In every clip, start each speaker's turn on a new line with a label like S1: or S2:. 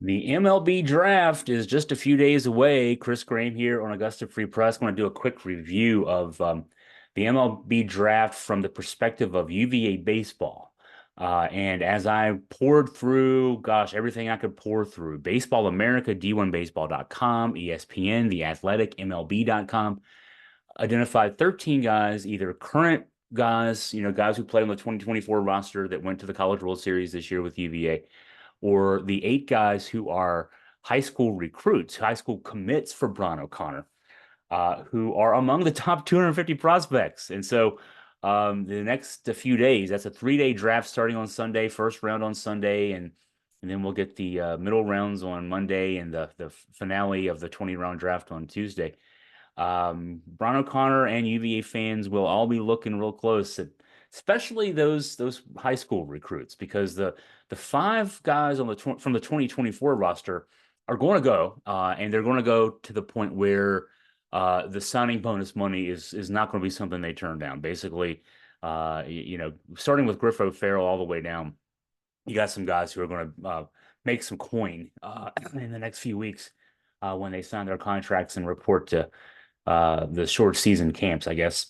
S1: The MLB draft is just a few days away. Chris Graham here on Augusta Free Press. I'm going to do a quick review of the MLB draft from the perspective of UVA Baseball. And as I poured through, gosh, everything I could pour through, Baseball America, D1Baseball.com, ESPN, The Athletic, MLB.com, identified 13 guys, either current guys, guys who played on the 2024 roster that went to the College World Series this year with UVA, or the 8 guys who are high school recruits, high school commits for Bron O'Connor, who are among the top 250 prospects. And so the next few days, that's a 3-day draft starting on Sunday, first round on Sunday, and then we'll get the middle rounds on Monday and the finale of the 20-round draft on Tuesday. Bron O'Connor and UVA fans will all be looking real close at especially those high school recruits, because the 5 guys on from the 2024 roster are going to go, and they're going to go to the point where the signing bonus money is not going to be something they turn down. Basically, starting with Griffo Farrell all the way down, you got some guys who are going to make some coin in the next few weeks when they sign their contracts and report to the short season camps, I guess.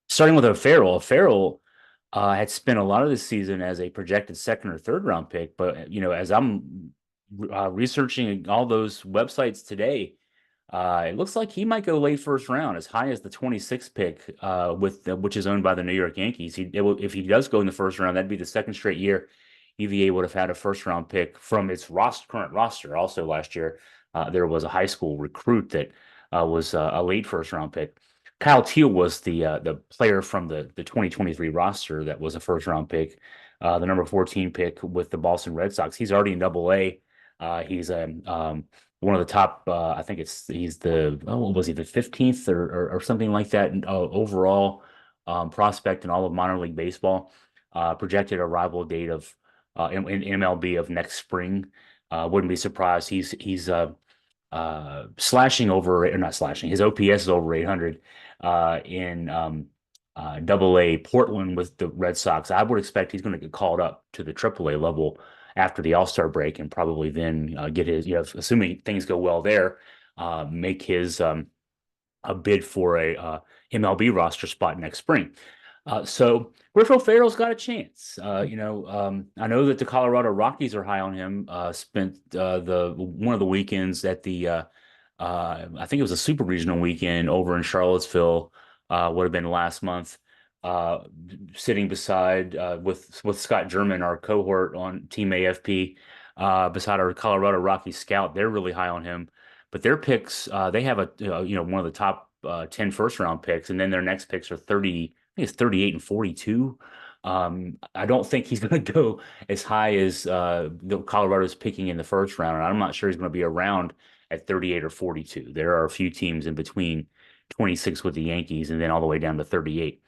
S1: Starting with O'Farrell had spent a lot of this season as a projected second or third round pick, but as I'm researching all those websites today, it looks like he might go late first round, as high as the 26th pick, which is owned by the New York Yankees. If he does go in the first round, that'd be the second straight year UVA would have had a first round pick from its current roster. Also, last year there was a high school recruit that was a late first round pick. Kyle Teal was the player from the 2023 roster that was a first round pick, the number 14 pick with the Boston Red Sox. He's already in Double A. He's one of the top. I think he's what was he, the 15th or something like that overall prospect in all of minor league baseball. Projected arrival date of in MLB of next spring. Wouldn't be surprised. He's slashing over, or not slashing, his OPS is over 800 in Double A Portland with the Red Sox. I would expect he's going to get called up to the Triple A level after the All-Star break, and probably then get his, assuming things go well there, make his a bid for a MLB roster spot next spring. So Griffo Farrell's got a chance. I know that the Colorado Rockies are high on him. Spent the one of the weekends at the I think it was a super regional weekend over in Charlottesville. Would have been last month. Sitting beside with Scott German, our cohort on Team AFP, beside our Colorado Rockies scout. They're really high on him, but their picks, they have one of the top 10 first round picks, and then their next picks are 30. I think it's 38 and 42. I don't think he's going to go as high as the Colorado's picking in the first round, and I'm not sure he's going to be around at 38 or 42. There are a few teams in between 26 with the Yankees and then all the way down to 38.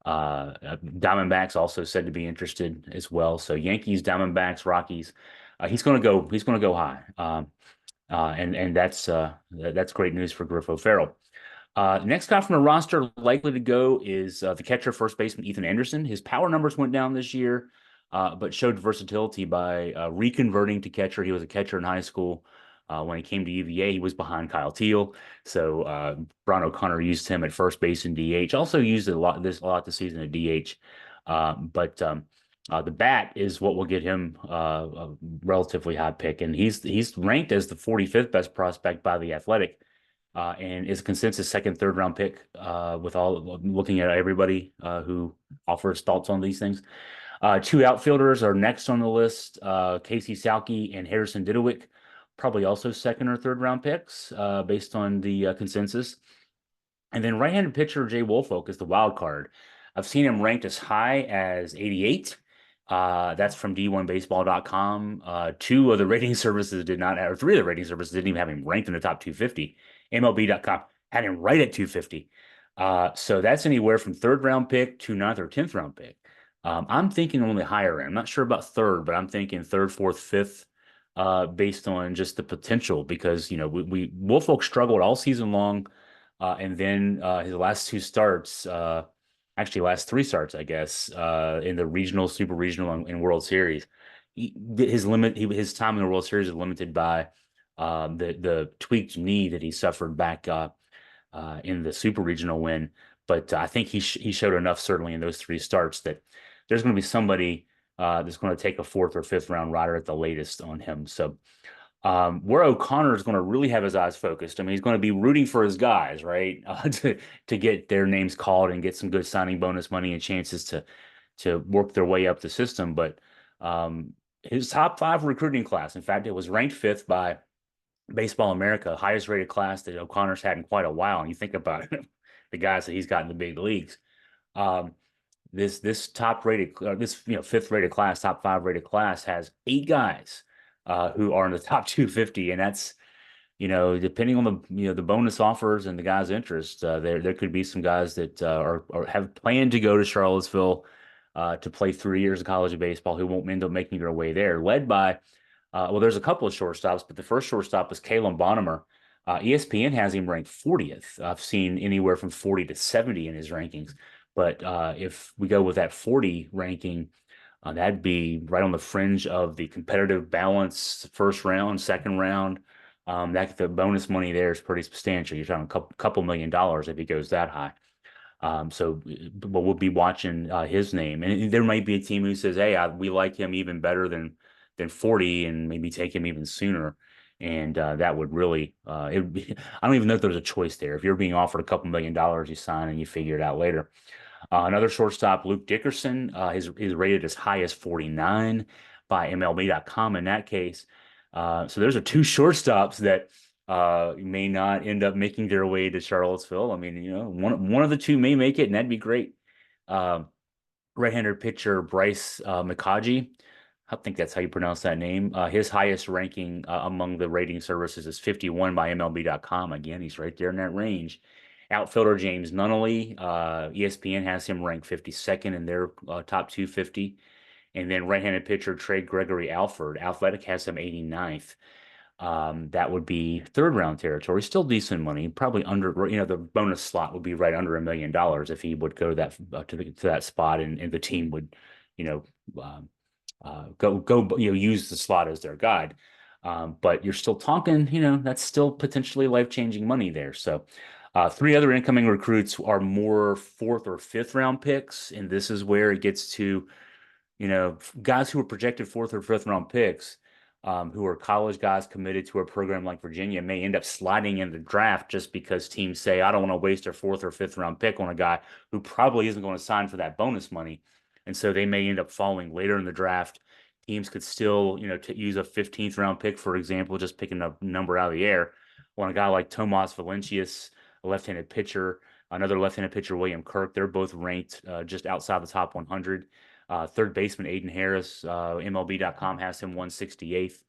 S1: Diamondbacks also said to be interested as well. So Yankees, Diamondbacks, Rockies. He's going to go. He's going to go high, and that's great news for Griffo Farrell. Next guy from the roster likely to go is the catcher, first baseman Ethan Anderson. His power numbers went down this year, but showed versatility by reconverting to catcher. He was a catcher in high school. When he came to UVA, he was behind Kyle Teal. So Bron O'Connor used him at first base and DH. Also used it a lot this season at DH. But the bat is what will get him a relatively high pick, and he's ranked as the 45th best prospect by the Athletic. And is a consensus second, third round pick, with all looking at everybody who offers thoughts on these things. 2 outfielders are next on the list, Casey Salke and Harrison Didowick, probably also second or third round picks based on the consensus. And then right-handed pitcher Jay Woolfolk is the wild card. I've seen him ranked as high as 88. That's from D1Baseball.com. 2 of the rating services did not, or 3 of the rating services didn't even have him ranked in the top 250. MLB.com had him right at 250. So that's anywhere from third round pick to ninth or 10th round pick. I'm thinking on the higher end. I'm not sure about third, but I'm thinking third, fourth, fifth, based on just the potential, because Woolfolk struggled all season long, and then his last 2 starts, actually last 3 starts, I guess, in the regional, super regional, and World Series, his time in the World Series is limited by the tweaked knee that he suffered back in the Super Regional win. But I think he showed enough certainly in those three starts that there's going to be somebody that's going to take a fourth or fifth round rider at the latest on him. So where O'Connor is going to really have his eyes focused. I mean, he's going to be rooting for his guys, right, to get their names called and get some good signing bonus money and chances to work their way up the system. But his top five recruiting class, in fact, it was ranked fifth by Baseball America, highest rated class that O'Connor's had in quite a while. And you think about it, the guys that he's got in the big leagues. Um, this top rated this fifth rated class, top five rated class has 8 guys who are in the top 250, and that's depending on the bonus offers and the guys' interest, there could be some guys that are have planned to go to Charlottesville to play 3 years of college baseball who won't end up making their way there. Led by well, there's a couple of shortstops, but the first shortstop is Kalen Bonnemer. ESPN has him ranked 40th. I've seen anywhere from 40 to 70 in his rankings. But if we go with that 40 ranking, that'd be right on the fringe of the competitive balance first round, second round. That the bonus money there is pretty substantial. You're talking a couple $1 million if he goes that high. But we'll be watching his name, and there might be a team who says, "Hey, we like him even better than 40, and maybe take him even sooner." And that would really, it would be, I don't even know if there's a choice there. If you're being offered a couple $1 million, you sign and you figure it out later. Another shortstop, Luke Dickerson, he's rated as high as 49 by MLB.com in that case. So those are two shortstops that may not end up making their way to Charlottesville. I mean, one of the two may make it, and that'd be great. Uh, Right-hander pitcher Bryce McCaugey, I think that's how you pronounce that name. His highest ranking among the rating services is 51 by MLB.com. Again, he's right there in that range. Outfielder James Nunnally, ESPN has him ranked 52nd in their top 250. And then right-handed pitcher Trey Gregory Alford, Athletic has him 89th. That would be third round territory, still decent money, probably under, the bonus slot would be right under $1 million if he would go to that to that spot, and the team would, you know, go use the slot as their guide. But you're still talking, that's still potentially life-changing money there. So three other incoming recruits are more fourth or fifth round picks, and this is where it gets to, guys who are projected fourth or fifth round picks, who are college guys committed to a program like Virginia, may end up sliding in the draft just because teams say, I don't want to waste a fourth or fifth round pick on a guy who probably isn't going to sign for that bonus money. And so they may end up falling later in the draft. Teams could still, to use a 15th round pick, for example, just picking a number out of the air, on a guy like Tomas Valencius, a left-handed pitcher, another left-handed pitcher, William Kirk. They're both ranked just outside the top 100. Third baseman Aiden Harris, MLB.com has him 168th.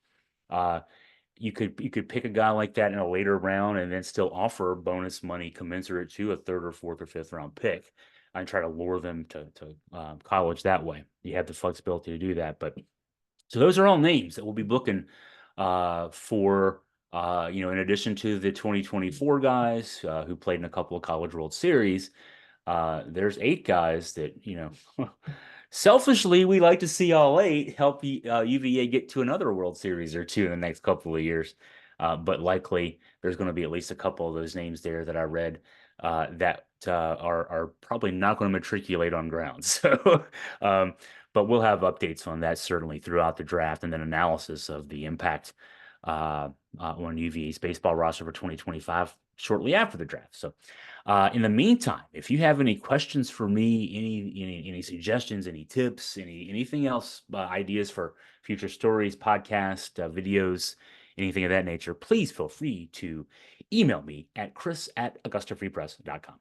S1: You could pick a guy like that in a later round and then still offer bonus money commensurate to a third or fourth or fifth round pick and try to lure them to college that way. You have the flexibility to do that. But so those are all names that we'll be looking for. In addition to the 2024 guys who played in a couple of College World Series, there's 8 guys that, selfishly, we like to see all 8 help UVA get to another World Series or two in the next couple of years. But likely there's going to be at least a couple of those names there that I read that are probably not going to matriculate on ground. So, but we'll have updates on that certainly throughout the draft, and then analysis of the impact on UVA's baseball roster for 2025 shortly after the draft. So in the meantime, if you have any questions for me, any suggestions, any tips, anything else, ideas for future stories, podcast, videos, anything of that nature, please feel free to email me at chris@augustafreepress.com.